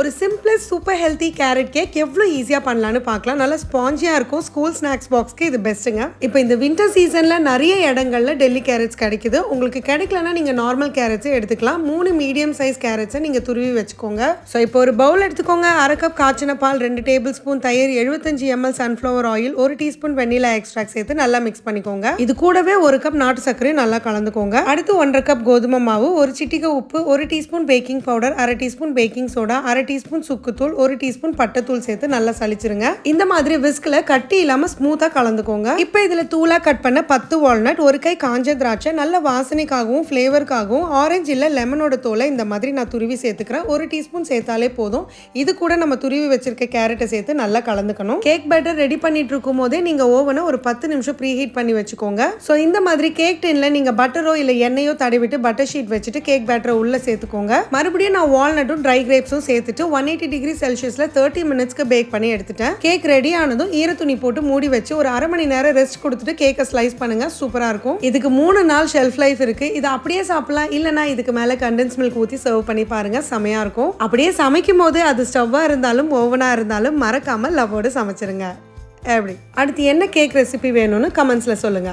ஒரு simplest super healthy carrot cake எவ்வளோ ஈஸியாக பண்ணலான்னு பார்க்கலாம். நல்லா ஸ்பாஞ்சியாக இருக்கும். ஸ்கூல் ஸ்நாக்ஸ் பாக்ஸ்க்கு இது பெஸ்ட்டுங்க. இப்போ இந்த வின்டர் சீசனில் நிறைய இடங்கள்ல டெல்லி கேரட்ஸ் கிடைக்குது. உங்களுக்கு கிடைக்கலன்னா நீங்கள் நார்மல் கேரட்ஸை எடுத்துக்கலாம். 3 மீடியம் சைஸ் கேரட்ஸை நீங்கள் துருவி வச்சுக்கோங்க. ஸோ இப்போ ஒரு பவுல் எடுத்துக்கோங்க. 1/2 கப் காய்ச்சின பால், 2 டேபிள் ஸ்பூன் தயிர், 75 ml சன்ஃப்ளவர் ஆயில், 1 டீஸ்பூன் வெண்ணிலா எக்ஸ்ட்ராக்ட் சேர்த்து நல்லா மிக்ஸ் பண்ணிக்கோங்க. இது கூடவே 1 கப் நாட்டு சர்க்கரையும் நல்லா கலந்துக்கோங்க. அடுத்து 1/2 கப் கோதுமை மாவு, 1 சிட்டிகை உப்பு, 1 teaspoon baking powder, 1/2 teaspoon baking soda, 1/2 teaspoon சுக்குத்தூள், 1 டீஸ்பூன் பட்டைத்தூள் சேர்த்து நல்லா சலிச்சிருங்க. இந்த மாதிரி விஸ்க்ல கட்டி இல்லாம ஸ்மூத்தா கலந்துக்கோங்க. இப்போ இதுல தூளா கட் பண்ண 10 வால்நட், 1 கை காஞ்ச திராட்சை, நல்ல வாசனைக்காகவும் ஃபிளேவருக்காகவும் ஆரஞ்சு இல்ல லெமனோட தோலை இந்த மாதிரி நான் துருவி சேர்த்துக்கிறேன். 1 டீஸ்பூன் சேர்த்தாலே போதும். இது கூட நம்ம துருவி வச்சிருக்க கேரட்டை சேர்த்து நல்லா கலந்துக்கணும். கேக் பேட்டர் ரெடி பண்ணிட்டு இருக்கும் போதே நீங்க ஓவனை ஒரு 10 நிமிஷம் ப்ரீ ஹீட் பண்ணி வச்சுக்கோங்க. ஸோ இந்த மாதிரி கேக் டின்ல நீங்க பட்டரோ இல்ல எண்ணெயோ தடவிட்டு பட்டர் ஷீட் வச்சுட்டு கேக் பேட்டரை உள்ள சேர்த்துக்கோங்க. மறுபடியும் நான் வால்நட்டும் ட்ரை கிரேப்ஸும் சேர்த்துட்டு 180 டிகிரி செல்சியஸ்ல 30 மினிட்ஸ்க்கு பேக் பண்ணி எடுத்துட்டேன். கேக் ரெடி ஆனதும் ஈர துணி போட்டு மூடி வச்சு ஒரு 1/2 மணி நேரம் ரெஸ்ட் கொடுத்துட்டு கேக்கை ஸ்லைஸ் பண்ணுங்க. சூப்பரா இருக்கும். இதுக்கு 3 நாள் ஷெல்ஃப் லைஃப் இருக்கு. இது அப்படியே சாப்பிடலாம், இல்லனா இதுக்கு மேல கண்டென்ஸ் மில்க் ஊத்தி சர்வ் பண்ணி பாருங்க. செமையா இருக்கும். அப்படியே சமைக்கும் போது அது ஸ்டவ்வா இருந்தாலும் ஓவனா இருந்தாலும் மறக்காம லவ்வோடு சமைச்சிருங்க. எப்படி அடுத்து என்ன கேக் ரெசிபி வேணும்னு கமெண்ட்ஸ்ல சொல்லுங்க.